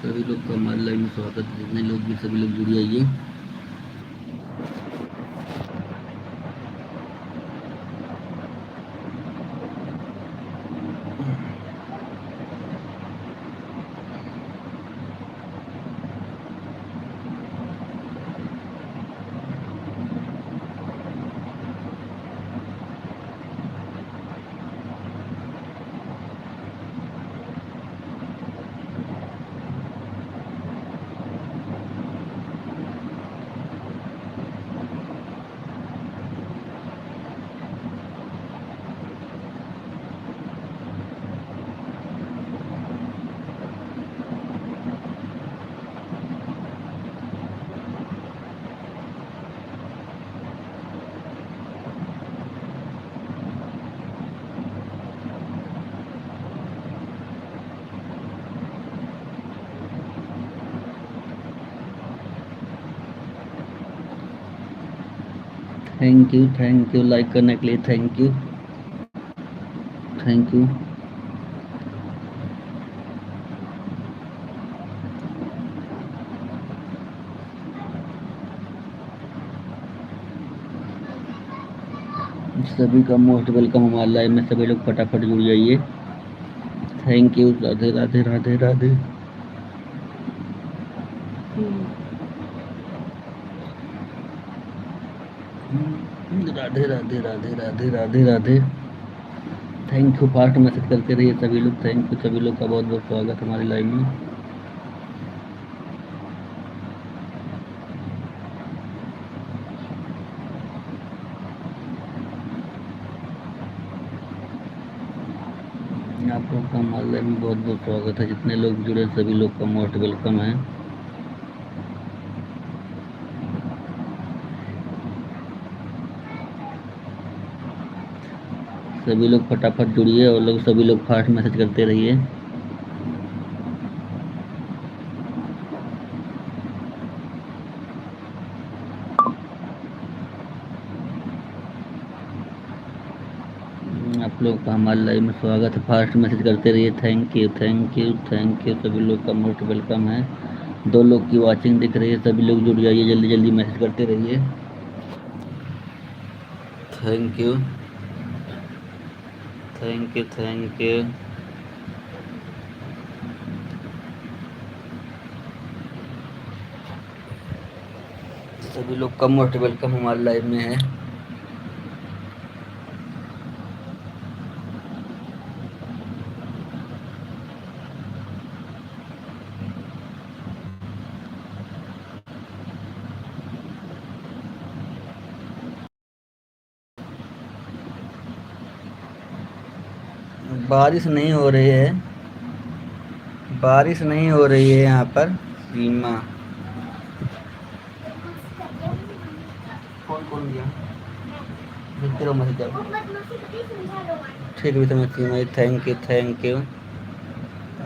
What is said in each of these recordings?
सभी लोग का हमारे लाइव में स्वागत है। जितने लोग भी सभी लोग जुड़ जाइए। थैंक यू लाइक करने के लिए। Thank you. सभी का मोस्ट वेलकम हमारे लाइव में। सभी लोग फटाफट जुड़ जाइए। Thank you. Radhe Radhe Radhe Radhe. Radhe Radhe Radhe Radhe Radhe Radhe. Thank you. Fast message करते रहिए सभी लोग। Thank you. सभी लोग का बहुत बहुत स्वागत हमारे लाइव में। आप लोग का हमारे लाइव में बहुत बहुत स्वागत है। जितने लोग जुड़े सभी लोग का मोस्ट वेलकम है। सभी लोग फटाफट जुड़िए और लोग सभी लोग फास्ट मैसेज करते रहिए। आप लोग का हमारे लाइव में स्वागत है। फास्ट मैसेज करते रहिए। Thank you thank you thank you. सभी लोग का मोस्ट वेलकम है। 2 लोग की वाचिंग दिख रही है। सभी लोग जुड़ जाइए। जल्दी जल्दी मैसेज करते रहिए। Thank you thank you thank you. सभी लोग का मोस्ट वेलकम हमारे लाइव में है। बारिश नहीं हो रही है। बारिश नहीं हो रही है यहाँ पर। सीमा कौन गया? देखते रहो मैसेज। ठीक है मैं सीमा। Thank you.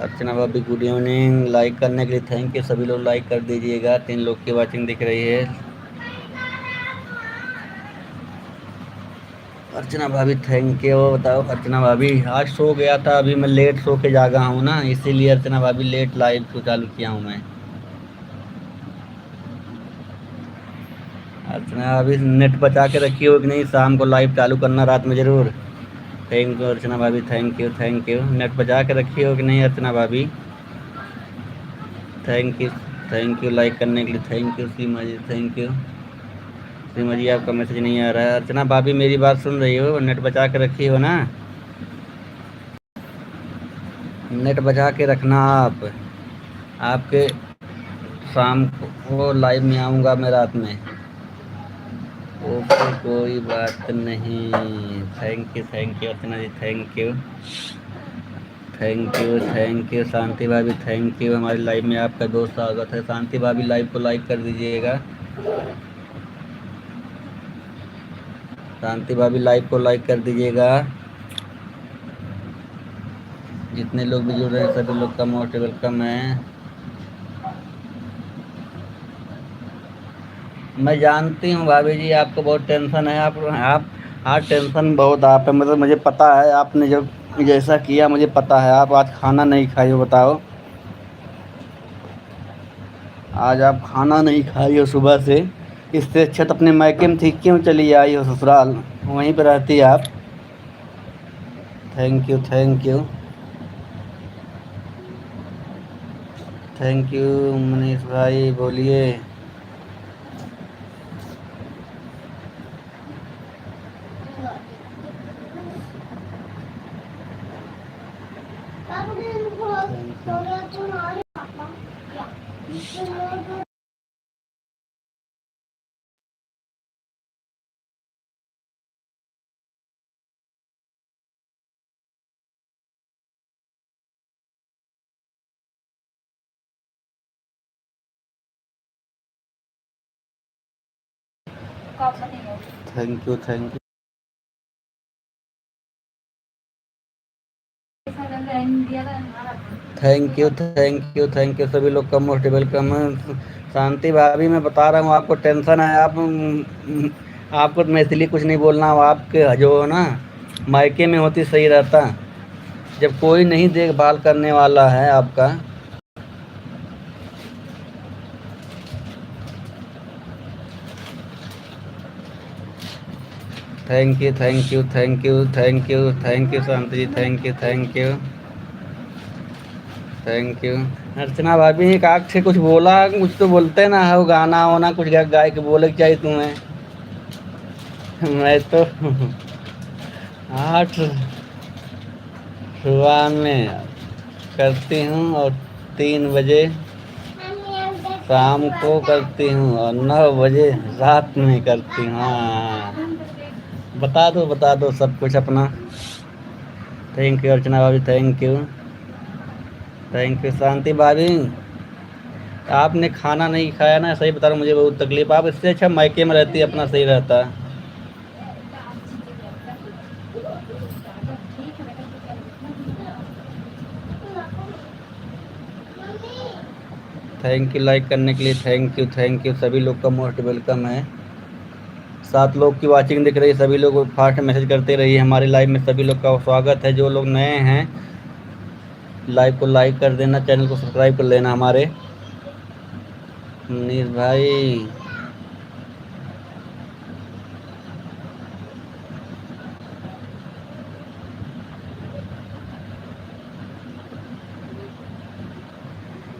अर्चना भाभी गुड इवनिंग। लाइक करने के लिए थैंक यू। सभी लोग लाइक कर दीजिएगा। 3 लोग की वाचिंग दिख रही है। अर्चना भाभी थैंक यू। बताओ अर्चना भाभी। आज सो गया था। अभी मैं लेट सो के जागा हूँ ना, इसीलिए अर्चना भाभी लेट लाइव को चालू किया हूँ मैं। अर्चना भाभी नेट बचा के रखी हो कि नहीं? शाम को लाइव चालू करना रात में ज़रूर। थैंक यू अर्चना भाभी। Thank you. नेट बचा के रखी हो कि नहीं अर्चना भाभी? थैंक यू लाइक करने के लिए। Thank you Seema ji. Thank you Seema ji. आपका मैसेज नहीं आ रहा है। अर्चना भाभी मेरी बात सुन रही हो? नेट बचा के रखी हो ना? नेट बचा के रखना। आपके शाम को लाइव में आऊँगा मैं रात में। ओके कोई बात नहीं। Thank you Archana ji. Thank you Shanti भाभी। Thank you. हमारी लाइव में आपका दोस्त स्वागत है। शांति भाभी लाइव को लाइक कर दीजिएगा। शांति भाभी लाइव को लाइक कर दीजिएगा। जितने लोग भी जुड़ रहे हैं सभी लोग का मोस्ट वेलकम है। मैं जानती हूँ भाभी जी आपको बहुत टेंशन है। आप टेंशन बहुत आप है। मतलब मुझे पता है आपने जब जैसा किया मुझे पता है। आप आज खाना नहीं खाई हो बताओ। आज आप खाना नहीं खाई हो सुबह से, इससे अच्छा तो अपने मायके में थी, क्यों चली आई हो ससुराल, वहीं पर रहती आप। Thank you, thank you, thank you Manish भाई, बोलिए। Thank you, thank you, thank you, thank you, thank you, सभी लोग का मोस्ट वेलकम है। शांति भाभी, मैं बता रहा हूँ आपको टेंशन है, आप आपको तो मैं इसलिए कुछ नहीं बोलना, आपके जो हो ना मायके में होती सही रहता, जब कोई नहीं देखभाल करने वाला है आपका। Thank you, thank you, thank you, thank you, thank you Shanti ji, thank you, thank you, thank you. Archana भाभी एक आग से कुछ बोला, कुछ तो बोलते ना हो, गाना वाना कुछ गाय के बोले चाहिए तुम्हें। मैं तो 8 सुबह में करती हूँ और 3 बजे शाम को करती हूँ और 9 बजे रात में करती हूँ। हाँ, बता दो सब कुछ अपना। थैंक यू अर्चना भाभी, thank you, thank you Shanti भाभी। आपने खाना नहीं खाया ना, सही बता रहा हूँ, मुझे बहुत तकलीफ, आप इससे अच्छा मायके में रहती अपना सही रहता। थैंक यू लाइक करने के लिए, थैंक यू, थैंक यू, सभी लोग का मोस्ट वेलकम है। 7 लोग की वाचिंग दिख रही है, सभी लोग फास्ट मैसेज करते रहिए, हमारे लाइव में सभी लोग का स्वागत है। जो लोग नए हैं लाइव को लाइक कर देना, चैनल को सब्सक्राइब कर लेना हमारे। मनीष भाई,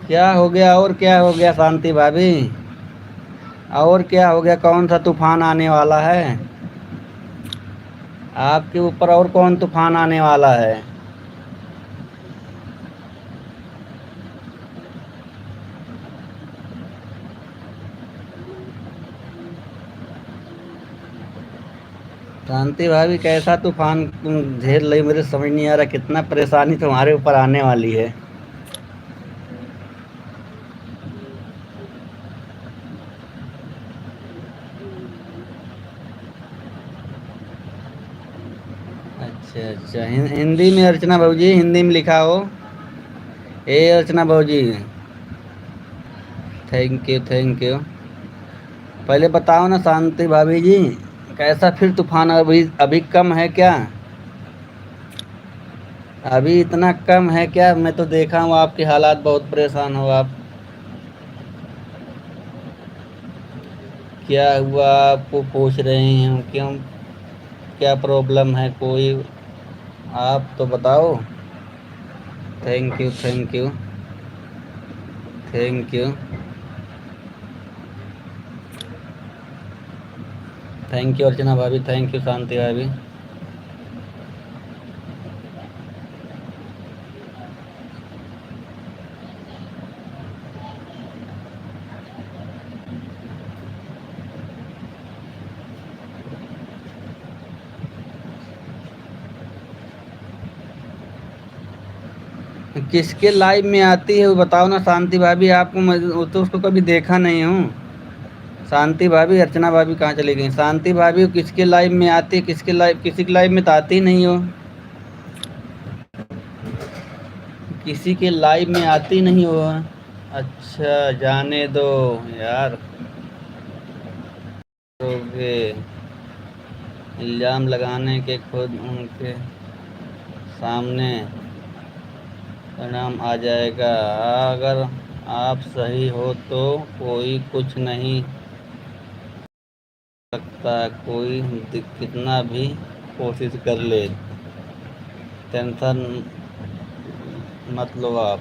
क्या हो गया, और क्या हो गया शांति भाभी, और क्या हो गया, कौन सा तूफान आने वाला है आपके ऊपर, और कौन तूफान आने वाला है। शांति भाभी कैसा तूफान तुम झेल रही, मुझे समझ नहीं आ रहा, कितना परेशानी तुम्हारे ऊपर आने वाली है। अच्छा अच्छा, हिंदी में अर्चना भाऊ जी, हिंदी में लिखा हो। ए अर्चना भाऊ जी, थैंक यू, थैंक यू। पहले बताओ ना शांति भाभी जी, कैसा फिर तूफान, अभी अभी कम है क्या, अभी इतना कम है क्या, मैं तो देखा हूँ आपके हालात, बहुत परेशान हो आप। क्या हुआ आपको पूछ रहे हैं, क्यों, क्या प्रॉब्लम है कोई, आप तो बताओ। Thank you, thank you, thank you, thank you Archana भाभी, थैंक यू शांति भाभी। किसके लाइव में आती है वो बताओ ना शांति भाभी, आपको मैं तो उसको कभी देखा नहीं हूँ। शांति भाभी, अर्चना भाभी कहाँ चली गई, शांति भाभी किसके लाइव में आती है, किसके लाइव, किसी के लाइव में तो आती नहीं हो, किसी के लाइव में आती नहीं हो। अच्छा जाने दो यार, करोगे इल्ज़ाम लगाने के खुद उनके सामने परिणाम आ जाएगा, अगर आप सही हो तो कोई कुछ नहीं सकता, कोई कितना भी कोशिश कर ले। टेंशन मत लो आप।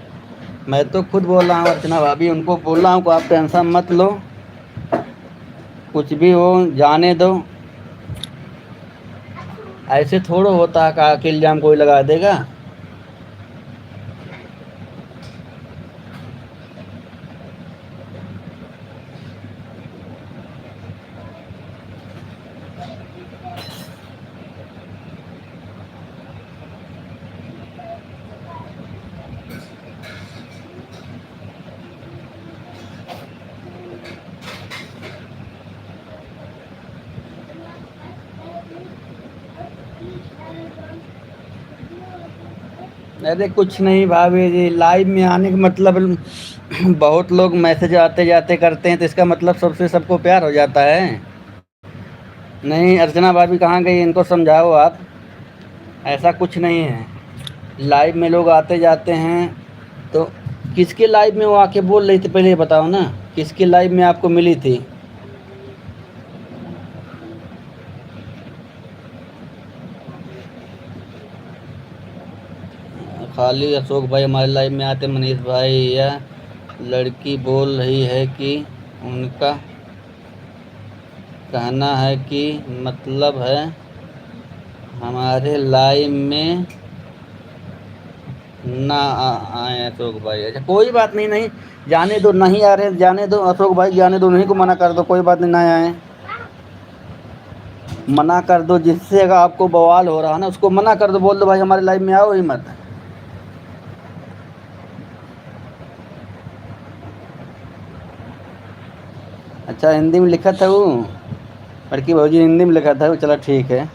मैं तो खुद बोल रहा हूँ अर्चना भाभी, उनको बोल रहा हूँ कि आप टेंशन मत लो, कुछ भी हो जाने दो। ऐसे थोड़ा होता है कि इल्जाम कोई लगा देगा। अरे कुछ नहीं भाभी जी, लाइव में आने का मतलब बहुत लोग मैसेज आते जाते करते हैं तो इसका मतलब सबसे सबको प्यार हो जाता है। नहीं अर्चना भाभी कहाँ गई, इनको समझाओ आप। ऐसा कुछ नहीं है। लाइव में लोग आते जाते हैं तो किसके लाइव में वो आके बोल रही थी, पहले ये बताओ ना, किसके लाइव में आपको मिली थी। खाली अशोक भाई हमारे लाइव में आते, मनीष भाई या लड़की बोल रही है कि उनका कहना है कि मतलब है हमारे लाइव में ना आए अशोक भाई। अच्छा कोई बात नहीं, नहीं जाने दो, नहीं आ रहे जाने दो अशोक भाई, जाने दो, उन्हीं को मना कर दो, कोई बात नहीं, ना आए। मना कर दो, जिससे अगर आपको बवाल हो रहा है ना उसको मना कर दो, बोल दो भाई हमारे लाइव में आओ ही मत। अच्छा हिंदी में लिखा था वो, लड़की भाजी हिंदी में लिखा था वो, चलो ठीक है।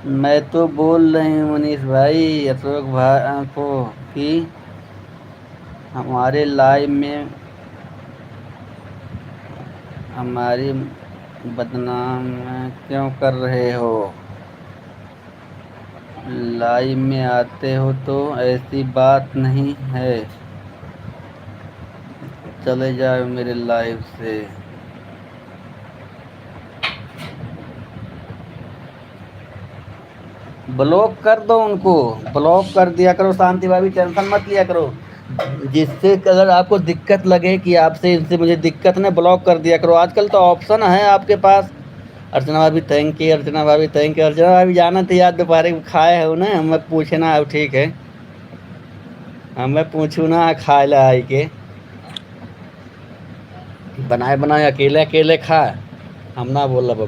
मैं तो बोल रही हूँ मनीष भाई अशोक भाई को कि हमारे लाइव में हमारी बदनाम क्यों कर रहे हो। लाइव में आते हो तो ऐसी बात नहीं है, चले जाओ मेरे लाइव से। ब्लॉक कर दो उनको, ब्लॉक कर दिया करो, शांति भाभी टेंशन मत लिया करो। जिससे अगर आपको दिक्कत लगे कि आपसे इनसे मुझे दिक्कत नहीं, ब्लॉक कर दिया करो, आजकल तो ऑप्शन है आपके पास। अर्चना भाभी थैंक यू, अर्चना भाभी थैंक यू। अर्चना भाभी जाना तो याद दोपहर खाए हो ना, हमें पूछे ना, अब ठीक है, हमें पूछू ना खाए ला आई के बनाए बनाए अकेले अकेले खा, हम ना बोल अब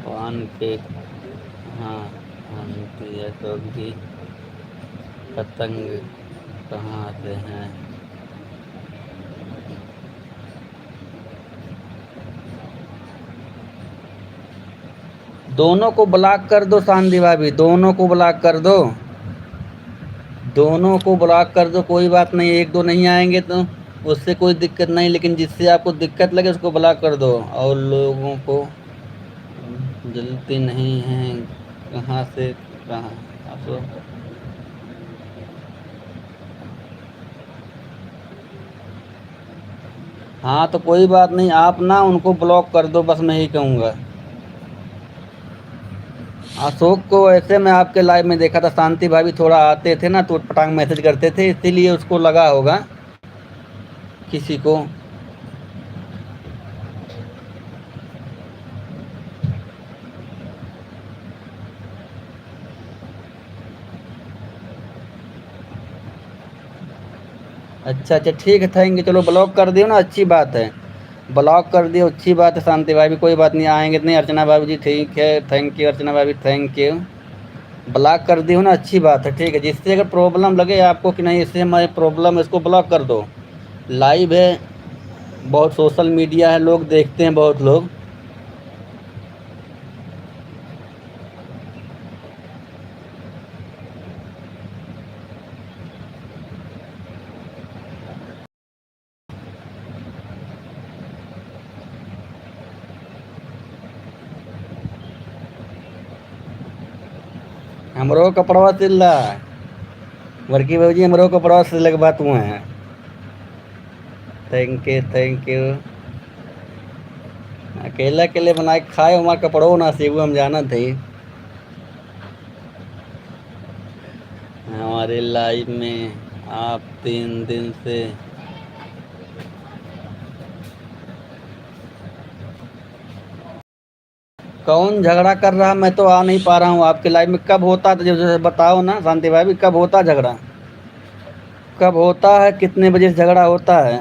पान के। हाँ आंटी है तो भी पतंग कहाँ से हैं। दोनों को ब्लॉक कर दो शांति भाभी, दोनों को ब्लॉक कर दो, दोनों को ब्लॉक कर दो, कोई बात नहीं, एक दो नहीं आएंगे तो उससे कोई दिक्कत नहीं, लेकिन जिससे आपको दिक्कत लगे उसको ब्लॉक कर दो। और लोगों को जलती नहीं है, कहाँ से कहाँ आप। हाँ तो कोई बात नहीं, आप ना उनको ब्लॉक कर दो, बस मैं ही कहूँगा। अशोक को ऐसे मैं आपके लाइव में देखा था, शांति भाभी थोड़ा आते थे ना तो पटांग मैसेज करते थे, इसीलिए उसको लगा होगा किसी को। अच्छा अच्छा ठीक है, थैंक यू, चलो ब्लॉक कर दियो ना, अच्छी बात है, ब्लॉक कर दियो अच्छी बात है शांति भाभी, कोई बात नहीं, आएंगे तो नहीं। अर्चना भाभी जी ठीक है, थैंक यू अर्चना भाभी थैंक यू। ब्लॉक कर दियो ना, अच्छी बात है, ठीक है। जिससे अगर प्रॉब्लम लगे आपको कि नहीं इससे हमारी प्रॉब्लम, इसको ब्लॉक कर दो। लाइव है, बहुत सोशल मीडिया है, लोग देखते हैं बहुत लोग। हमरो कपड़वा सिल रहा है बड़की बहू जी, हमरो कपड़वा सिले के बात हुए हैं। Thank you thank you. अकेले अकेले बना के खाए, हमारा कपड़ो ना सीबू, हम जाना थे। हमारे लाइफ में आप 3 दिन से कौन झगड़ा कर रहा, मैं तो आ नहीं पा रहा हूँ आपके लाइफ में। कब होता है जैसे बताओ ना शांति भाई, कब होता झगड़ा, कब होता है, कितने बजे से झगड़ा होता है,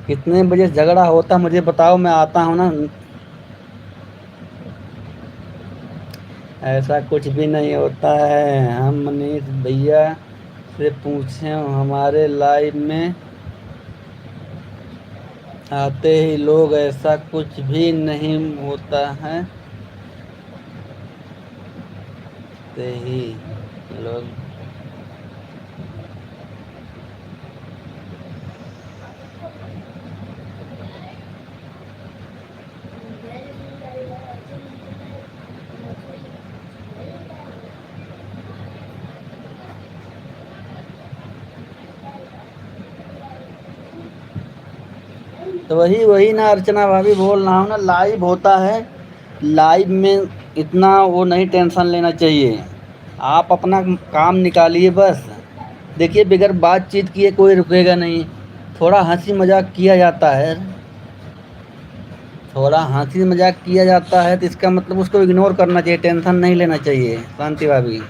कितने बजे से झगड़ा होता मुझे बताओ, मैं आता हूँ ना। ऐसा कुछ भी नहीं होता है। हम मनीष भैया से पूछे, हमारे लाइफ में आते ही लोग, ऐसा कुछ भी नहीं होता है, आते ही लोग। तो वही ना अर्चना भाभी बोल रहा हूँ ना, लाइव होता है, लाइव में इतना वो नहीं टेंशन लेना चाहिए। आप अपना काम निकालिए बस। देखिए बगैर बातचीत किए कोई रुकेगा नहीं। थोड़ा हंसी मजाक किया जाता है, थोड़ा हंसी मजाक किया जाता है तो इसका मतलब उसको इग्नोर करना चाहिए, टेंशन नहीं लेना चाहिए शांति भाभी।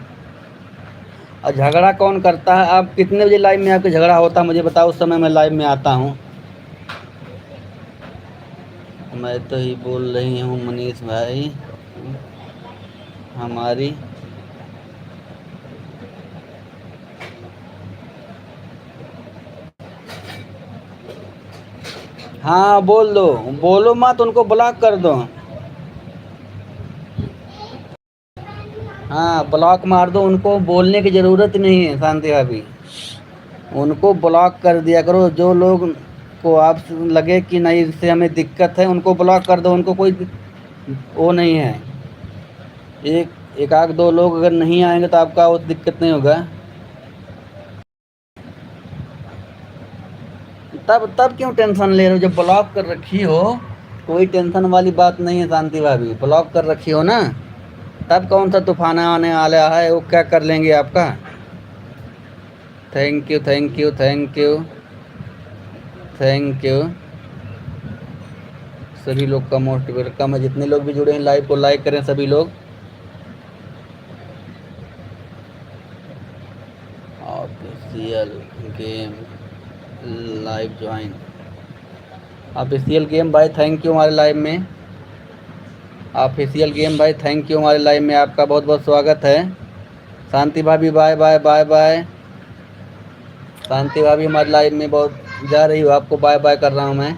और झगड़ा कौन करता है, आप कितने बजे लाइव में आपके झगड़ा होता है मुझे बताओ, उस समय मैं लाइव में आता हूँ। मैं तो ही बोल रही हूँ मनीष भाई, हमारी हाँ बोल दो, बोलो मत, उनको ब्लॉक कर दो। हाँ ब्लॉक मार दो, उनको बोलने की ज़रूरत नहीं है शांति भाभी। उनको ब्लॉक कर दिया करो, जो लोग को आप लगे कि नहीं इससे हमें दिक्कत है उनको ब्लॉक कर दो, उनको कोई वो नहीं है। एक आध दो लोग अगर नहीं आएंगे तो आपका वो दिक्कत नहीं होगा। तब क्यों टेंशन ले रहे हो, जब ब्लॉक कर रखी हो कोई टेंशन वाली बात नहीं है शांति भाभी, ब्लॉक कर रखी हो ना, तब कौन सा तूफान आने वाला है, वो क्या कर लेंगे आपका। Thank you thank you thank you thank you. सभी लोग का मोस्ट वेलकम है, जितने लोग भी जुड़े हैं लाइव को लाइक करें सभी लोग। Official game live join, official game भाई थैंक यू हमारे लाइव में, ऑफिशियल गेम भाई थैंक यू हमारे लाइव में, आपका बहुत बहुत स्वागत है। शांति भाभी बाय बाय बाय बाय। शांति भाभी हमारे लाइव में बहुत जा रही हो, आपको बाय बाय कर रहा हूँ मैं।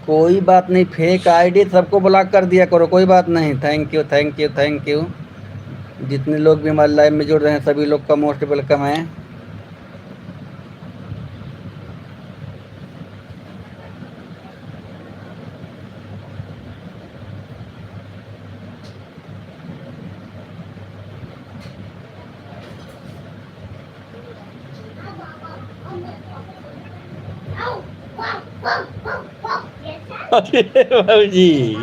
कोई बात नहीं, फेक आईडी सबको ब्लॉक कर दिया करो, कोई बात नहीं। Thank you thank you thank you. जितने लोग भी हमारे लाइव में जुड़ रहे हैं सभी लोग का मोस्ट वेलकम है। अरे बाबू जी,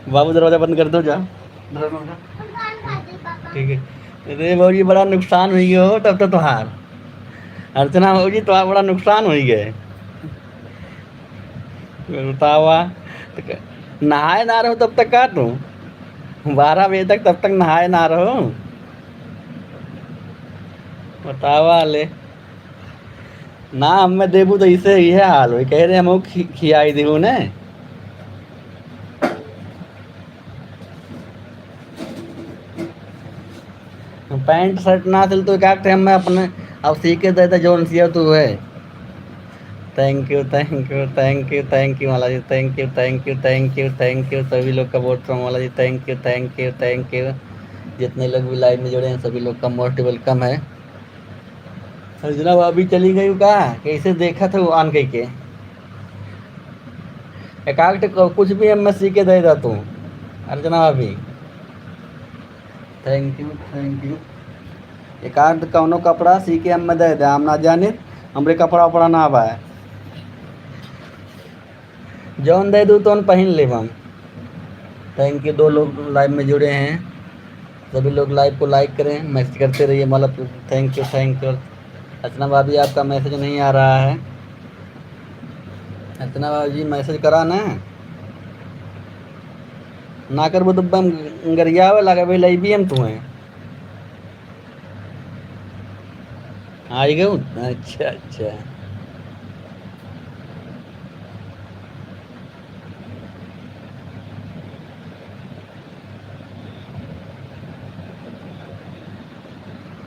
बाबू दरवाजा बंद कर दो जा, ठीक है। अरे बाबू जी बड़ा नुकसान हुई हो तब तो तुहार, अर्चना बाबू जी तुहार बड़ा नुकसान हुई गए। बतावा नहाए ना रहो तब तक का तू 12 बजे तक, तब तक नहाए ना रहो, बतावा ले ना हमें देबू तो इसे ही है हाल हो, कह रहे हम खियाई देबू ने। पैंट शर्ट ना सिल तो क्या टाइम में अपने अब सी के देते जोन सिया तू है, thank you thank you thank you thank you Mala ji, thank you thank you thank you thank you सभी लोग का बहुत Mala ji, thank you thank you thank you. जितने लोग भी लाइव में जुड़े हैं सभी लोग का मोस्ट वेलकम है। अर्चना भाभी चली गई कहा, कैसे देखा था वो आन कही के एकाग्ट कुछ भी हम सी के दे दा तू अर्चना भाभी, थैंक यू थैंक यू। एकांत कौनो कपड़ा सी के हम दे दे, हम ना जाने हमरे कपड़ा उपड़ा ना आवा, जौन दे दूँ तो पहन ले हम। Thank you. 2 लोग लाइव में जुड़े हैं, सभी लोग लाइव को लाइक करें, मैसेज करते रहिए मतलब thank you thank you. Archana भाभी आपका मैसेज नहीं आ रहा है, अर्चना भाभी मैसेज करा ना करबो तो बम गरियावे लगा भाई लाई भी हम तुम्हें आई गऊ। अच्छा अच्छा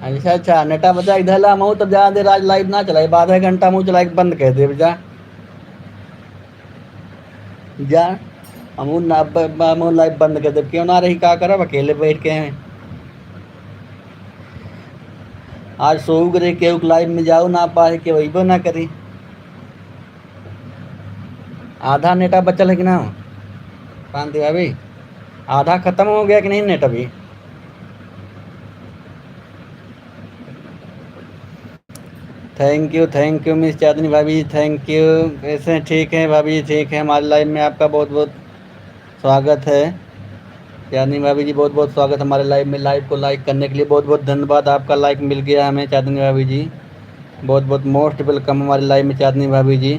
अच्छा अच्छा नेटा बचा इधर ला मऊ तब ज्यादा देर आज लाइव ना चलाई, आधा घंटा मुँह चला बंद कर दे जा जा हम लाइव बंद कर दे, क्यों ना रही का करब अकेले बैठ के हैं। आज सोऊ करे केहू लाइव में जाओ ना पाए के वही ना करी, आधा नेटा बचल है कि ना शांति भाभी, आधा खत्म हो गया कि नहीं नेट अभी। थैंक यू मिस चांदनी भाभी, थैंक यू। कैसे हैं, ठीक है भाभी, ठीक है। हमारे लाइव में आपका बहुत बहुत स्वागत है चांदनी भाभी जी, बहुत बहुत स्वागत हमारे लाइव में। लाइव को लाइक करने के लिए बहुत बहुत धन्यवाद, आपका लाइक मिल गया हमें चांदनी भाभी जी, बहुत बहुत मोस्ट वेलकम हमारे लाइव में चांदनी भाभी जी।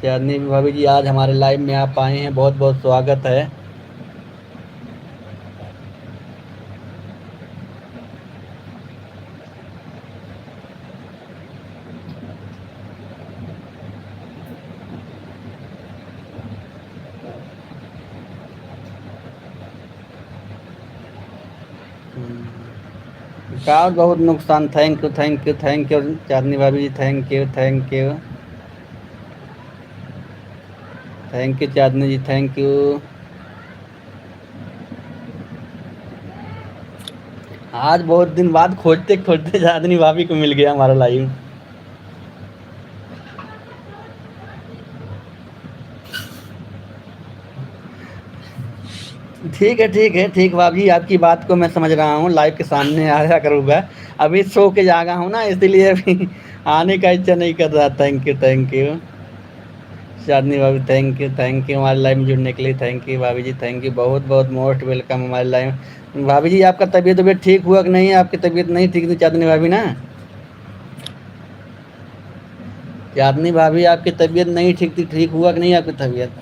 चांदनी भाभी जी आज हमारे लाइव में आप आए हैं, बहुत बहुत स्वागत है। का बहुत नुकसान, thank you thank you thank you Chandni भाभी ji, thank you thank you thank you Chandni ji, thank you. आज बहुत दिन बाद खोजते खोजते चांदनी भाभी को मिल गया हमारा लाइव। ठीक है ठीक है ठीक भाभी, आपकी बात को मैं समझ रहा हूँ, लाइव के सामने आया करूँगा। अभी सो के जागा हूँ ना, इसलिए अभी आने का इच्छा नहीं कर रहा। थैंक यू चांदनी भाभी, थैंक यू हमारे लाइव में जुड़ने के लिए, थैंक यू भाभी जी, थैंक यू, बहुत बहुत मोस्ट वेलकम हमारे लाइव। भाभी जी आपका तबीयत ठीक हुआ कि नहीं, आपकी तबीयत नहीं ठीक थी चांदनी भाभी ना, चांदनी भाभी आपकी तबीयत नहीं ठीक थी, ठीक हुआ कि नहीं आपकी तबीयत।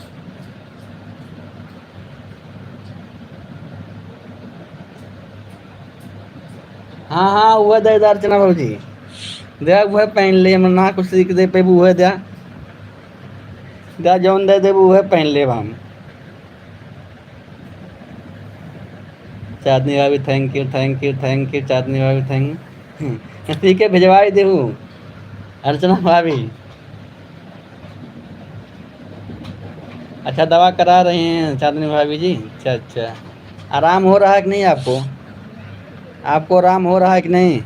हाँ हाँ हुआ दे अर्चना भाभी जी, दे वह पहन ले ना कुछ सीख दे पे वह दे जौन दे वह पहन ले हम। चांदनी भाभी थैंक यू चांदनी भाभी, थैंक ठीक है भिजवाई देहू अर्चना भाभी। अच्छा दवा करा रहे हैं चांदनी भाभी जी, अच्छा अच्छा, आराम हो रहा है कि नहीं आपको, आपको आराम हो रहा है कि नहीं।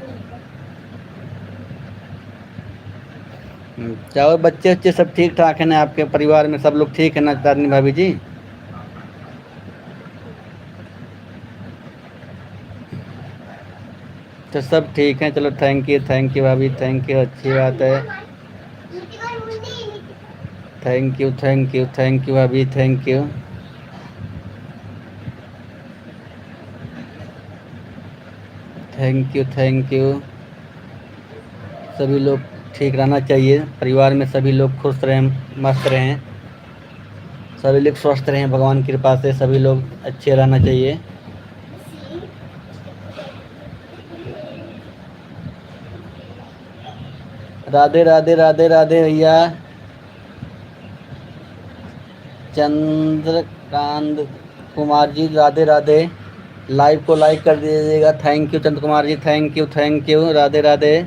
चाहो बच्चे बच्चे सब ठीक ठाक है ना, आपके परिवार में सब लोग ठीक है ना चांदनी भाभी जी। तो सब ठीक है, चलो थैंक यू भाभी, थैंक यू, अच्छी बात है। थैंक यू भाभी, थैंक यू। Thank you. सभी लोग ठीक रहना चाहिए, परिवार में सभी लोग खुश रहें, मस्त रहें, सभी लोग स्वस्थ रहें, भगवान की कृपा से सभी लोग अच्छे रहना चाहिए। राधे राधे राधे राधे भैया। चंद्रकांत कुमार जी राधे राधे, लाइव को लाइक कर दीजिएगा। Thank you Chandra Kumar ji, thank you Radhe Radhe.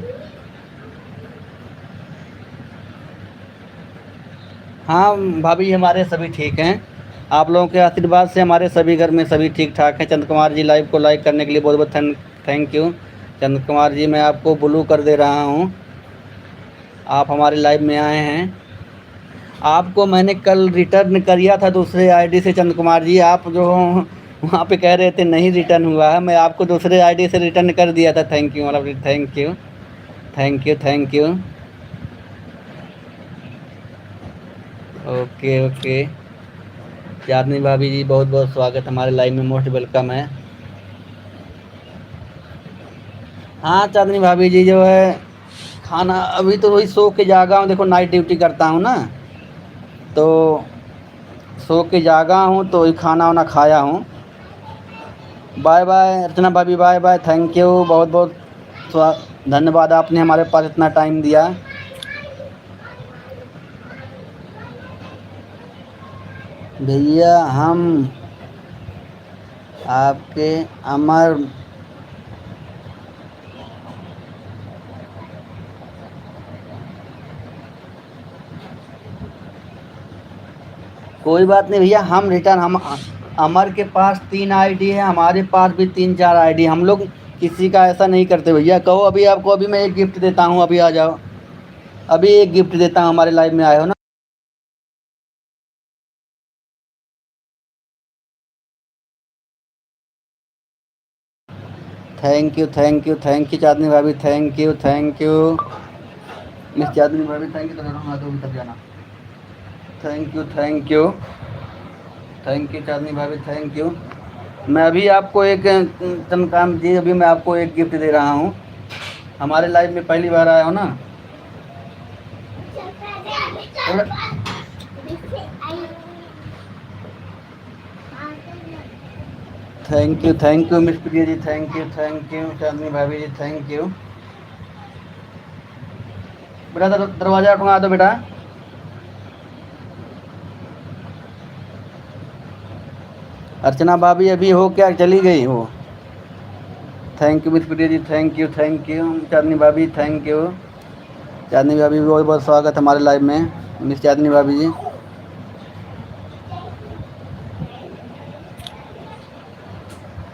हाँ भाभी हमारे सभी ठीक हैं। आप लोगों के आशीर्वाद से हमारे सभी घर में सभी ठीक ठाक हैं। चंद्र कुमार जी लाइव को लाइक करने के लिए बहुत बहुत थैंक यू। चंद्र कुमार जी मैं आपको ब्लू कर दे रहा हूँ, आप हमारे लाइव में आए हैं। आपको मैंने कल रिटर्न किया था दूसरे आईडी से चंद्र कुमार जी, आप जो वहाँ पे कह रहे थे नहीं रिटर्न हुआ है, मैं आपको दूसरे आईडी से रिटर्न कर दिया था। थैंक यू मतलब thank you thank you thank you. Okay okay. Chandni भाभी जी बहुत बहुत स्वागत, हमारे लाइव में मोस्ट वेलकम है। हाँ चांदनी भाभी जी जो है खाना अभी तो वही सो के जागा हूँ, देखो नाइट ड्यूटी करता हूँ ना, तो सो के जागा हूँ तो वही खाना वाना खाया हूँ। बाय बाय अर्चना भाभी, बाय बाय, थैंक यू बहुत बहुत धन्यवाद, आपने हमारे पास इतना टाइम दिया। भैया हम आपके अमर कोई बात नहीं भैया, हम रिटर्न हम अमर के पास 3 आईडी है, हमारे पास भी 3 4 आईडी, हम लोग किसी का ऐसा नहीं करते भैया। कहो अभी आपको, अभी मैं एक गिफ्ट देता हूँ, अभी आ जाओ, अभी एक गिफ्ट देता हूँ, हमारे लाइव में आए हो ना। थैंक यू चांदनी भाभी, थैंक यू मिस चांदनी भाभी, थैंक यू। तो भी तब जाना। थैंक यू चांदनी भाभी, थैंक यू। मैं अभी आपको एक चंद्रकांत जी, अभी मैं आपको एक गिफ्ट दे रहा हूँ, हमारे लाइव में पहली बार आए हो ना। Thank you miss Priya ji, thank you Chandni भाभी जी, थैंक यू। बेटा दरवाज़ा उठवा दो बेटा। अर्चना भाभी अभी हो क्या, चली गई हो? Thank you miss Priya ji, thank you Chandni भाभी, थैंक यू। चांदनी भाभी बहुत बहुत स्वागत हमारे लाइव में, मिस चांदनी भाभी जी।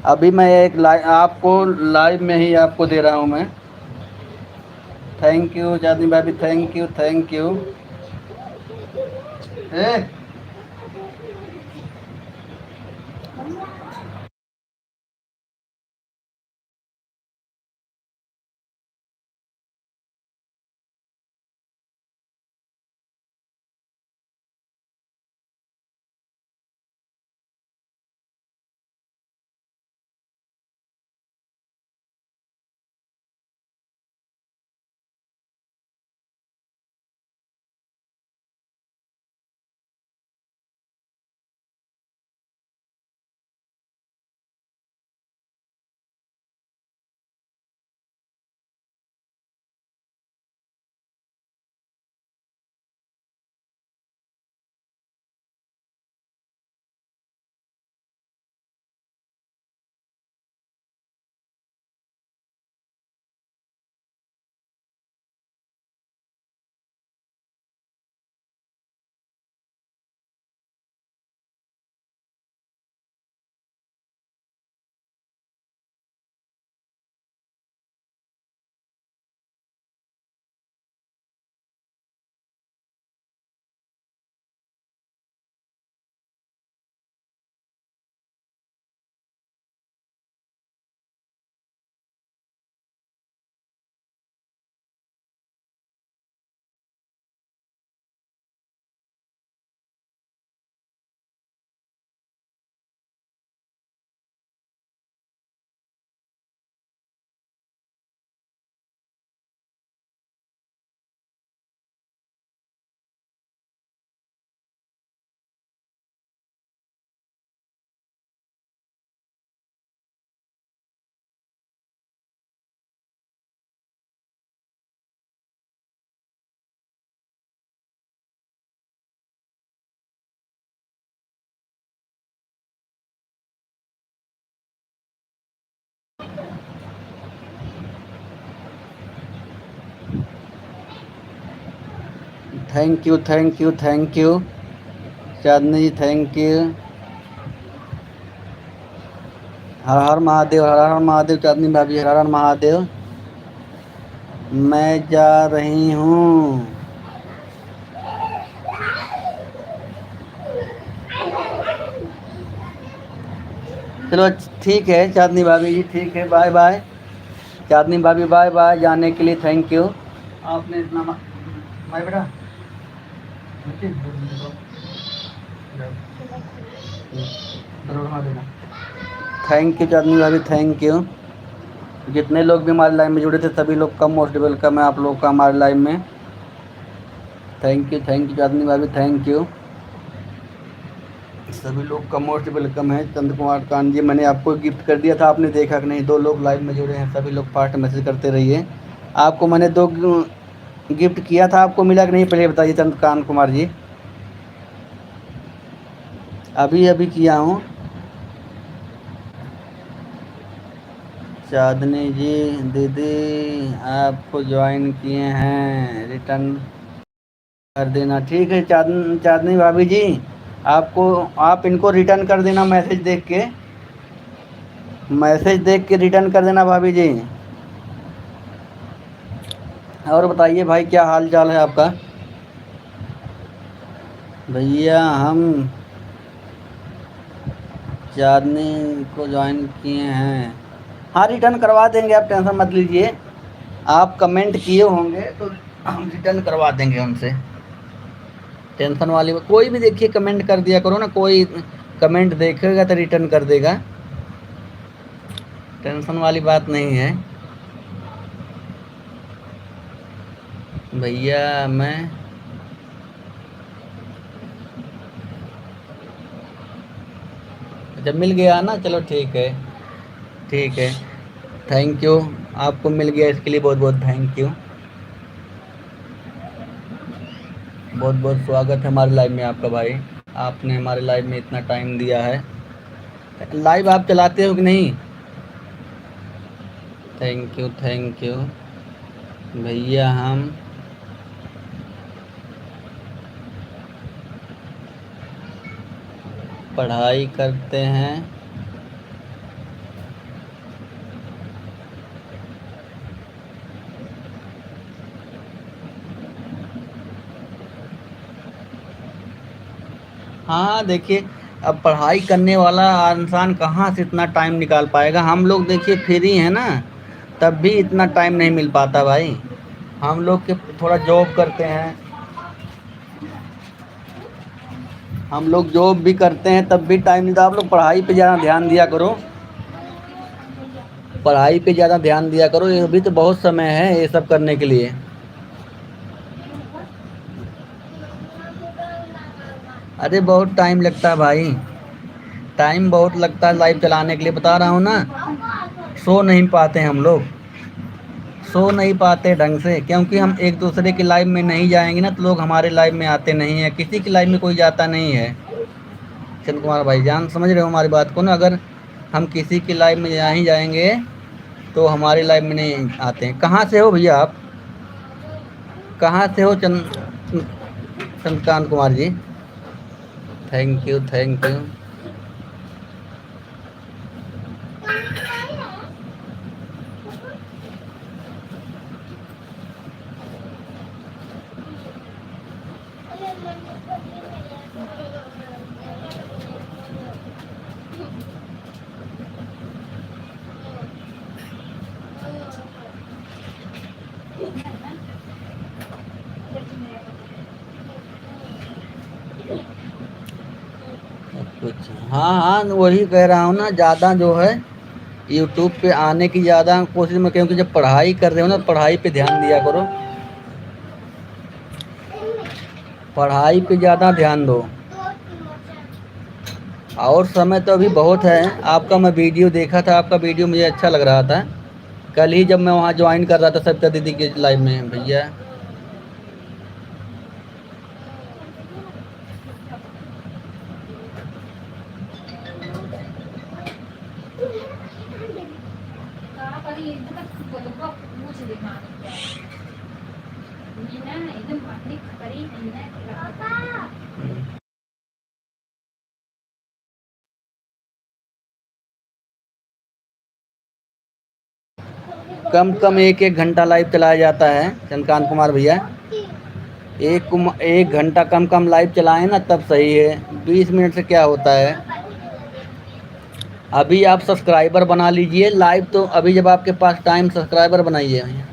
अभी मैं एक लाइव आपको लाइव में ही आपको दे रहा हूँ मैं। थैंक यू चांदनी भाभी, थैंक यू। ए thank you thank you thank you Chandni ji, thank you. हर हर महादेव, हर हर महादेव। चांदनी भाभी, हर हर महादेव। मैं जा रही हूँ। चलो ठीक है चांदनी भाभी जी, ठीक है, बाय बाय। चांदनी भाभी बाय बाय, जाने के लिए थैंक यू। आपने इतना मैं बेटा थैंक यू चांदनी भाभी, थैंक यू। जितने लोग भी हमारे लाइव में जुड़े थे सभी लोग का मोस्ट वेलकम है आप लोग का हमारे लाइव में। थैंक यू चांदनी भाभी, थैंक यू। सभी लोग का मोस्ट वेलकम है। चंद्र कुमार कान जी, मैंने आपको गिफ्ट कर दिया था, आपने देखा कि नहीं? 2 लोग लाइव में जुड़े हैं, सभी लोग फास्ट मैसेज करते रहिए। आपको मैंने 2 गिफ्ट किया था, आपको मिला कि नहीं पहले बताइए चंद्रकांत कुमार जी। अभी अभी किया हूँ। चांदनी जी दीदी आपको ज्वाइन किए हैं, रिटर्न कर देना। ठीक है चांदनी भाभी जी, आप इनको रिटर्न कर देना, मैसेज देख के रिटर्न कर देना भाभी जी। और बताइए भाई, क्या हाल चाल है आपका? भैया हम चांदनी को ज्वाइन किए हैं। हाँ, रिटर्न करवा देंगे, आप टेंशन मत लीजिए। आप कमेंट किए होंगे तो हम रिटर्न करवा देंगे उनसे। टेंशन वाली कोई भी देखिए कमेंट कर दिया करो ना, कोई कमेंट देखेगा तो रिटर्न कर देगा, टेंशन वाली बात नहीं है। भैया मैं जब मिल गया ना, चलो ठीक है, ठीक है। थैंक यू, आपको मिल गया इसके लिए बहुत बहुत थैंक यू। बहुत बहुत स्वागत है हमारे लाइव में आपका भाई, आपने हमारे लाइव में इतना टाइम दिया है। लाइव आप चलाते हो कि नहीं? थैंक यू भैया। हम पढ़ाई करते हैं। हाँ देखिए, अब पढ़ाई करने वाला इंसान कहाँ से इतना टाइम निकाल पाएगा? हम लोग देखिए फ्री हैं ना, तब भी इतना टाइम नहीं मिल पाता भाई। हम लोग के थोड़ा जॉब करते हैं, हम लोग जॉब भी करते हैं तब भी टाइम नहीं था। आप लोग पढ़ाई पे ज़्यादा ध्यान दिया करो, पढ़ाई पे ज़्यादा ध्यान दिया करो, ये भी तो बहुत समय है ये सब करने के लिए। अरे बहुत टाइम लगता है भाई, टाइम बहुत लगता है लाइव चलाने के लिए, बता रहा हूँ ना। सो नहीं पाते हम लोग, सो नहीं पाते ढंग से, क्योंकि हम एक दूसरे की लाइव में नहीं जाएंगे ना तो लोग हमारे लाइव में आते नहीं है, किसी की लाइव में कोई जाता नहीं है। चंद्र कुमार भाई जान, समझ रहे हो हमारी बात को ना? अगर हम किसी की लाइव में नहीं जाएंगे तो हमारी लाइव में नहीं आते हैं। कहाँ से हो भैया आप? कहाँ से हो Chandrakant Kumar ji? Thank you thank you. कुछ हाँ हाँ, वही कह रहा हूँ ना, ज़्यादा जो है यूट्यूब पे आने की ज़्यादा कोशिश में, क्योंकि जब पढ़ाई कर रहे हो ना पढ़ाई पे ध्यान दिया करो, पढ़ाई पे ज़्यादा ध्यान दो। और समय तो अभी बहुत है। आपका मैं वीडियो देखा था, आपका वीडियो मुझे अच्छा लग रहा था कल ही जब मैं वहाँ ज्वाइन कर रहा था सविता दीदी के लाइव में। भैया कम कम 1-1 घंटा लाइव चलाया जाता है चंद्रकांत कुमार भैया। 1 घंटा कम कम लाइव चलाएं ना, तब सही है। 20 मिनट से क्या होता है। अभी आप सब्सक्राइबर बना लीजिए लाइव, तो अभी जब आपके पास टाइम सब्सक्राइबर बनाइए भैया।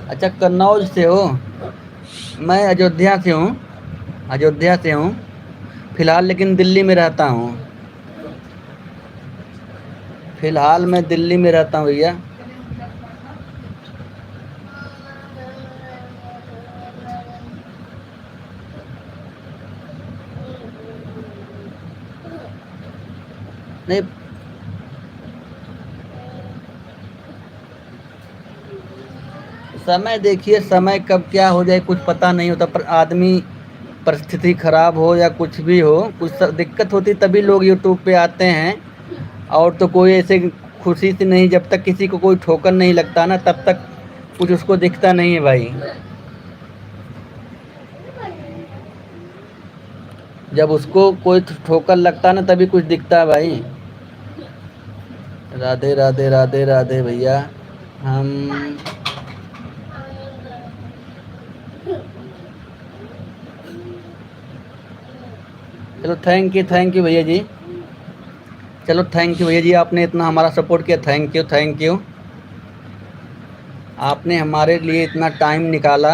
अच्छा, कन्नौज से हो? मैं अयोध्या से हूँ, अयोध्या से हूँ फ़िलहाल, लेकिन दिल्ली में रहता हूँ। फ़िलहाल मैं दिल्ली में रहता हूँ भैया। नहीं, समय देखिए, समय कब क्या हो जाए कुछ पता नहीं होता, पर आदमी परिस्थिति ख़राब हो या कुछ भी हो, कुछ दिक्कत होती तभी लोग यूट्यूब पे आते हैं। और तो कोई ऐसे खुशी से नहीं, जब तक किसी को कोई ठोकर नहीं लगता ना, तब तक कुछ उसको दिखता नहीं है भाई। जब उसको कोई ठोकर लगता ना, तभी कुछ दिखता है भाई। राधे राधे राधे राधे भैया। हम चलो, थैंक यू भैया जी। चलो थैंक यू भैया जी, आपने इतना हमारा सपोर्ट किया, थैंक यू थैंक यू। आपने हमारे लिए इतना टाइम निकाला,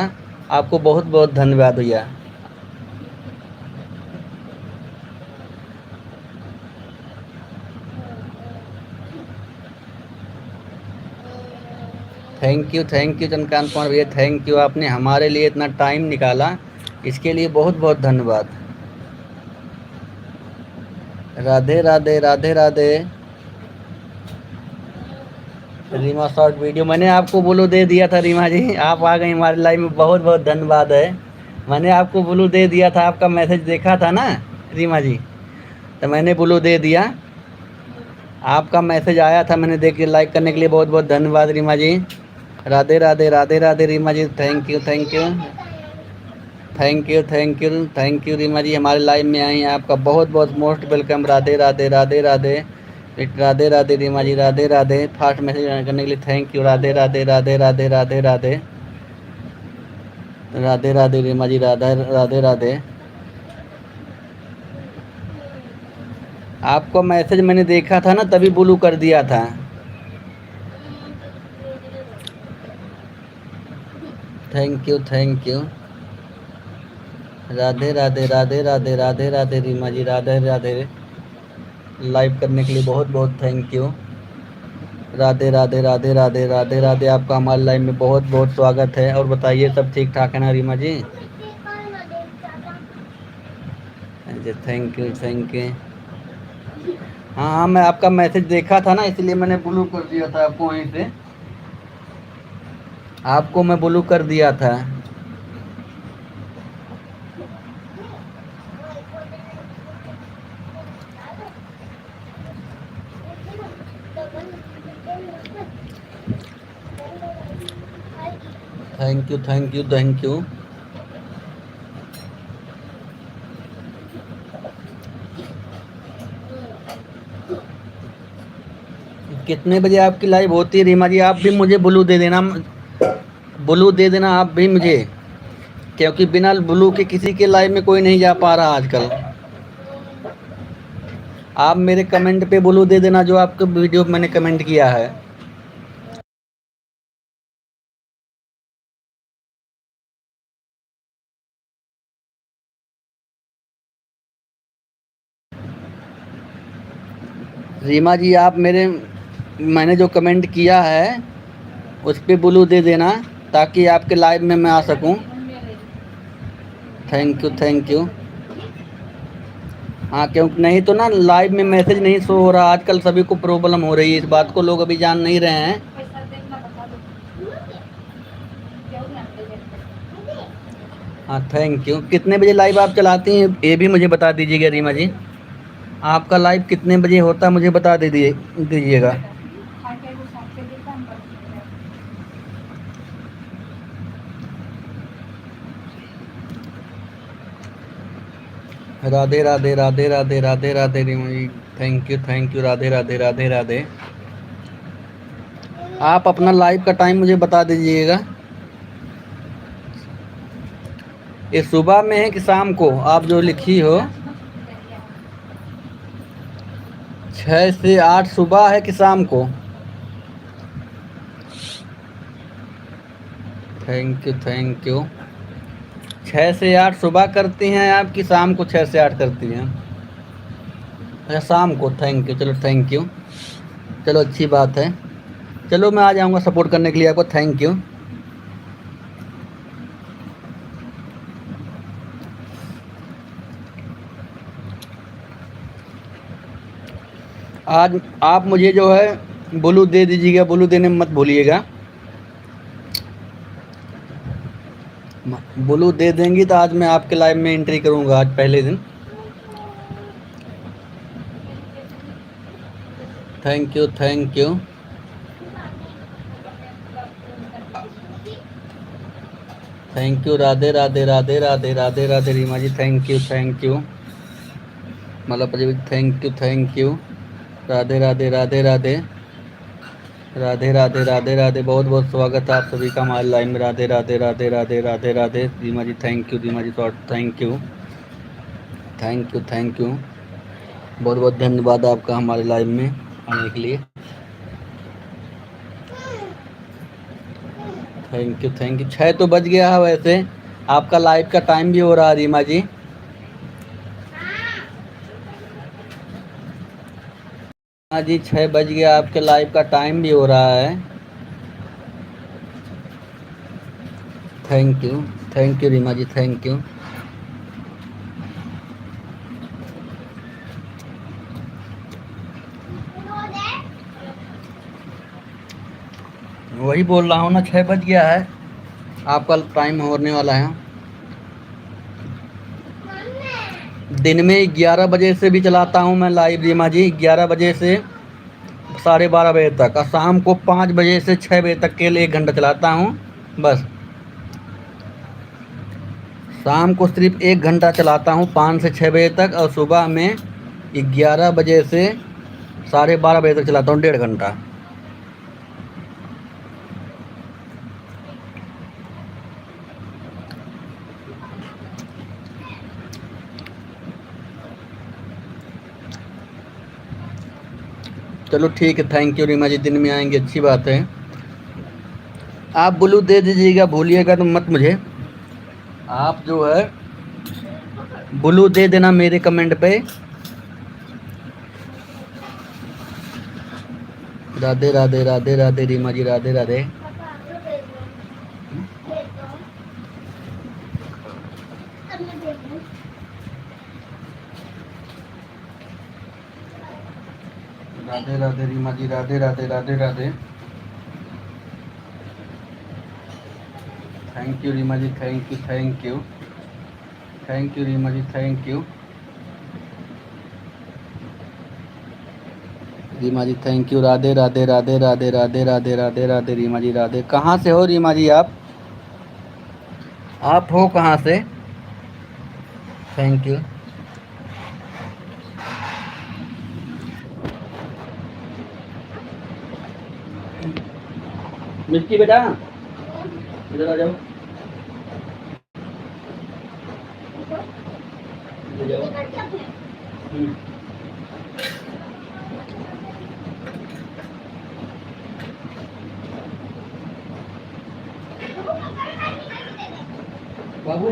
आपको बहुत बहुत धन्यवाद भैया। थैंक यू चंद्रकांत कुमार भैया, थैंक यू। आपने हमारे लिए इतना टाइम निकाला, इसके लिए बहुत बहुत धन्यवाद। राधे राधे राधे राधे। रीमा शॉर्ट वीडियो मैंने आपको ब्लू दे दिया था रीमा जी, आप आ गई हमारी लाइफ में, बहुत बहुत धन्यवाद है। मैंने आपको ब्लू दे दिया था, आपका मैसेज देखा था ना रीमा जी, तो मैंने ब्लू दे दिया। आपका मैसेज आया था, मैंने देख के लाइक करने के लिए बहुत बहुत धन्यवाद Reema ji. Radhe Radhe Radhe Radhe Reema ji, thank you thank you thank you thank you thank you Reema ji, हमारे लाइव में आई हैं, आपका बहुत बहुत most welcome. Radhe Radhe Radhe Radhe Radhe Radhe Reema ji, Radhe Radhe. Fast message करने के लिए थैंक यू। राधे राधे राधे राधे राधे राधे राधे राधे रीमा जी, राधे राधे राधे। आपको मैसेज मैंने देखा था ना, तभी ब्लू कर दिया था। Thank you. Radhe Radhe Radhe Radhe Radhe Radhe Reema ji, Radhe Radhe. Live करने के लिए बहुत बहुत थैंक यू। राधे राधे राधे राधे राधे राधे। आपका हमारे लाइव में बहुत बहुत स्वागत है। और बताइए, सब ठीक ठाक है ना रीमा जी? Thank you. हाँ हाँ, मैं आपका मैसेज देखा था ना, इसलिए मैंने ब्लू कर दिया था आपको, वहीं से आपको मैं ब्लू कर दिया था। Thank you. कितने बजे आपकी लाइव होती है रीमा जी? आप भी मुझे ब्लू दे देना, ब्लू दे देना आप भी मुझे, क्योंकि बिना ब्लू के किसी के लाइव में कोई नहीं जा पा रहा आजकल। आप मेरे कमेंट पे ब्लू दे देना, जो आपके वीडियो में मैंने कमेंट किया है। रीमा जी, आप मैंने जो कमेंट किया है उस पर ब्लू दे देना, ताकि आपके लाइव में मैं आ सकूं। Thank you. हाँ, क्योंकि नहीं तो ना लाइव में मैसेज नहीं शो हो रहा, आजकल सभी को प्रॉब्लम हो रही है, इस बात को लोग अभी जान नहीं रहे हैं। हाँ थैंक यू। कितने बजे लाइव आप चलाती हैं ये भी मुझे बता दीजिएगा रीमा जी। आपका लाइव कितने बजे होता है मुझे बता दीजिएगा। राधे राधे राधे राधे राधे राधे रीमा जी। Thank you Radhe Radhe Radhe Radhe. आप अपना लाइव का टाइम मुझे बता दीजिएगा। ये सुबह में है कि शाम को आप जो लिखी हो? 6 से 8 सुबह है कि शाम को? Thank you. 6 से 8 सुबह करती हैं आप कि शाम को 6 से 8 करती हैं? अच्छा शाम को। थैंक यू, चलो थैंक यू, चलो अच्छी बात है। चलो मैं आ जाऊंगा सपोर्ट करने के लिए आपको। Thank you. आज आप मुझे जो है ब्लू दे दीजिएगा, ब्लू देने में मत भूलिएगा। ब्लू दे देंगी तो आज मैं आपके लाइव में एंट्री करूंगा आज पहले दिन। Thank you thank you. Thank you Radhe Radhe Radhe Radhe Radhe Radhe Reema ji. Thank you मतलब थैंक यू। राधे राधे राधे राधे राधे राधे राधे राधे। बहुत बहुत स्वागत है आप सभी का हमारे लाइव में। Radhe Radhe Radhe Radhe Radhe Radhe Reema ji. Thank you Reema ji, thank you thank you. बहुत बहुत धन्यवाद आपका हमारे लाइव में आने के लिए। Thank you. 6 तो बज गया है वैसे, आपका लाइव का टाइम भी हो रहा है रीमा जी। हाँ जी 6 बज गया, आपके लाइव का टाइम भी हो रहा है। Thank you Reema ji, thank you. वही बोल रहा हूँ ना, 6 बज गया है, आपका टाइम होने वाला है। दिन में 11 बजे से भी चलाता हूँ मैं लाइव रीमा जी, 11 बजे से 12:30 बजे तक, और शाम को 5 बजे से 6 बजे तक के लिए 1 घंटा चलाता हूँ बस। शाम को सिर्फ 1 घंटा चलाता हूँ 5 से 6 बजे तक, और सुबह में 11 बजे से 12:30 बजे तक चलाता हूँ 1.5 घंटा। चलो ठीक है, थैंक यू रीमा जी। दिन में आएंगे अच्छी बात है। आप ब्लू दे दीजिएगा, भूलिएगा तो मत मुझे। आप जो है ब्लू दे देना मेरे कमेंट पे। Radhe Radhe Radhe Radhe Reema ji, Radhe Radhe. Radhe Radhe Reema ji, Radhe Radhe Radhe Radhe. Thank you Reema ji, thank you Reema ji, thank you Reema ji, thank you. Radhe Radhe Radhe Radhe Radhe Radhe Radhe Radhe Reema ji, Radhe. कहाँ से हो रीमा जी आप हो कहाँ से? Thank you. मिर्ची बेटा इधर आ जाओ, बाबू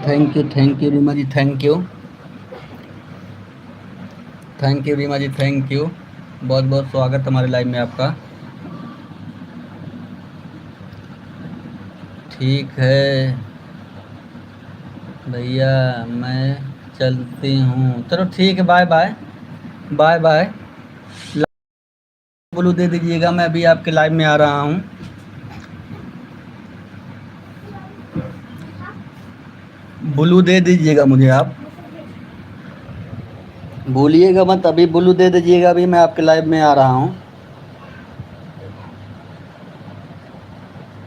thank you Reema ji, thank you Reema ji, thank you. बहुत बहुत स्वागत हमारे लाइव में आपका। ठीक है भैया मैं चलती हूँ, चलो ठीक है, bye bye bye bye. Blue दे दीजिएगा, मैं अभी आपके लाइव में आ रहा हूँ। ब्लू दे दीजिएगा मुझे आप, भूलिएगा मत, अभी ब्लू दे दीजिएगा, अभी मैं आपके लाइव में आ रहा हूँ।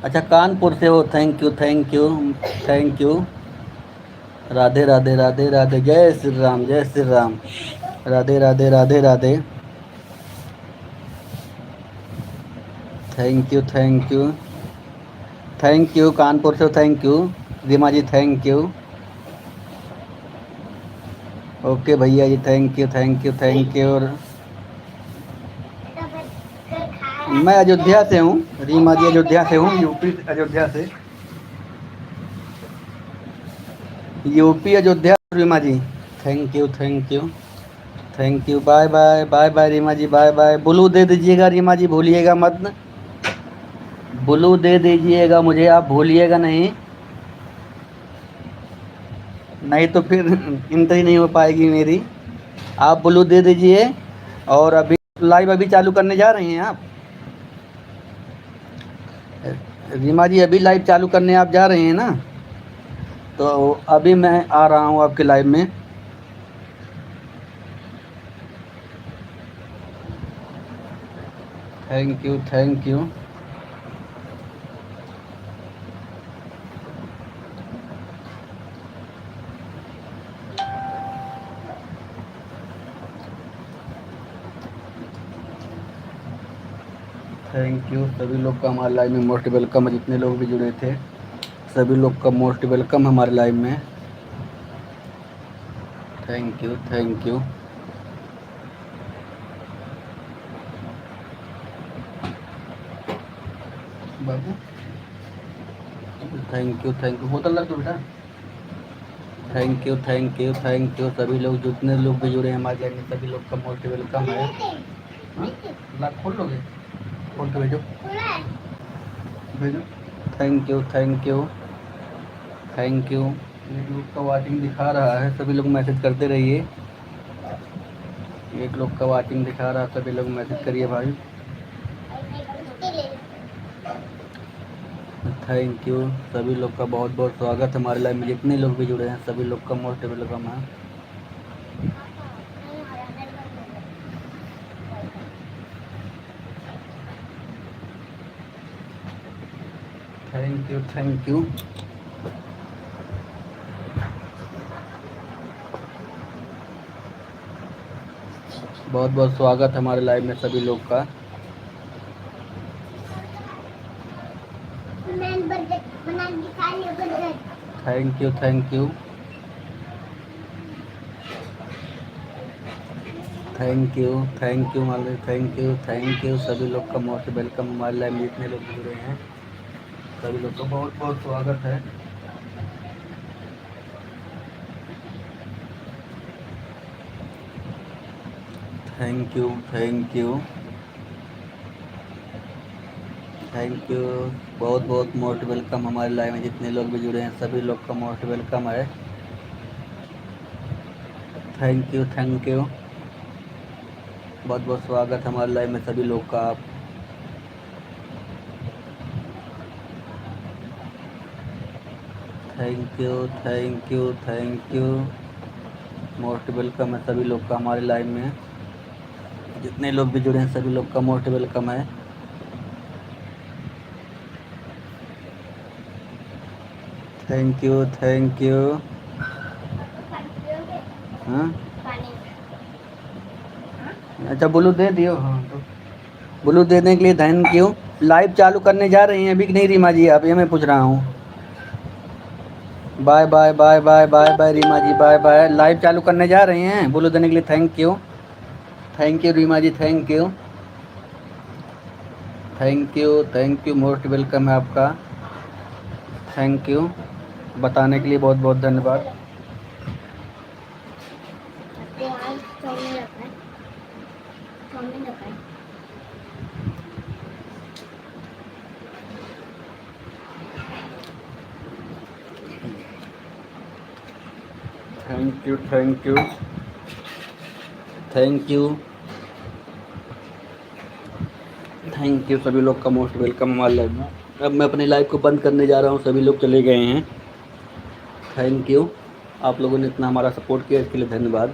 अच्छा कानपुर से हो, thank you thank you thank you. Radhe Radhe Radhe Radhe, जय श्री राम जय Shri Ram, Radhe Radhe Radhe Radhe. Thank you thank you thank you, Kanpur से thank you, Reema ji thank you. Okay भैया जी, thank you thank you thank you. मैं अयोध्या से हूँ, रीमा जी अयोध्या से हूँ, यूपी अयोध्या से, UP Ayodhya Reema ji. Thank you thank you thank you, bye bye bye bye Reema ji, bye bye. Blue दे दीजिएगा रीमा जी, भूलिएगा मत, ब्लू दे दीजिएगा मुझे आप, भूलिएगा नहीं, नहीं तो फिर एंट्री नहीं हो पाएगी मेरी। आप ब्लू दे दीजिए। और अभी लाइव अभी चालू करने जा रहे हैं आप, रीमा जी अभी लाइव चालू करने आप जा रहे हैं ना, तो अभी मैं आ रहा हूँ आपके लाइव में। Thank you thank you. Thank you, सभी लोग का हमारे लाइव में मोस्ट वेलकम है, जितने लोग भी जुड़े थे सभी लोग का मोस्ट वेलकम हमारे लाइव में। Thank you thank you. Babu thank you बोतल रख दो बेटा। Thank you thank you thank you, सभी लोग जितने लोग भी जुड़े हैं हमारे लाइव में सभी लोग का मोस्ट वेलकम है। हाँ? लाख खोल लोगे, खोल के भेजो भेजो। Thank you thank you thank you. एक लोग का वाचिंग दिखा रहा है, सभी लोग मैसेज करते रहिए। एक लोग का वाचिंग दिखा रहा है, सभी लोग मैसेज करिए भाई। थैंक यू, सभी लोग का बहुत बहुत स्वागत है हमारे लाइव में, जितने लोग भी जुड़े हैं सभी लोग का मोस्ट वेलकम है। Thank you thank you. बहुत बहुत स्वागत हमारे लाइव में सभी लोग का। Thank you thank you thank you thank you मालिक, थैंक यू, सभी लोग का मोस्ट वेलकम हमारे लाइव में, जितने लोग जुड़े हैं सभी लोग का बहुत बहुत स्वागत है। Thank you thank you thank you, बहुत बहुत मोस्ट वेलकम हमारे लाइव में, जितने लोग भी जुड़े हैं सभी लोग का मोस्ट वेलकम है। थैंक यू बहुत बहुत स्वागत हमारे लाइव में सभी लोग का आप। थैंक यू मोस्ट वेलकम है सभी लोग का हमारे लाइव में, जितने लोग भी जुड़े हैं सभी लोग का मोस्ट वेलकम है। Thank you. हाँ अच्छा ब्लू दे दियो, हाँ तो ब्लू देने के लिए थैंक यू। लाइव चालू करने जा रही हैं अभी कि नहीं रीमा जी, आप ये मैं पूछ रहा हूँ। Bye bye bye bye bye bye Reema ji, bye bye. Live चालू करने जा रहे हैं, ब्लू देने के लिए thank you Reema ji, thank you most welcome है आपका। थैंक यू बताने के लिए बहुत बहुत धन्यवाद। थैंक यू सभी लोग का मोस्ट वेलकम हमारे लाइव में। अब मैं अपनी लाइव को बंद करने जा रहा हूँ, सभी लोग चले गए हैं। थैंक यू, आप लोगों ने इतना हमारा सपोर्ट किया, इसके लिए धन्यवाद।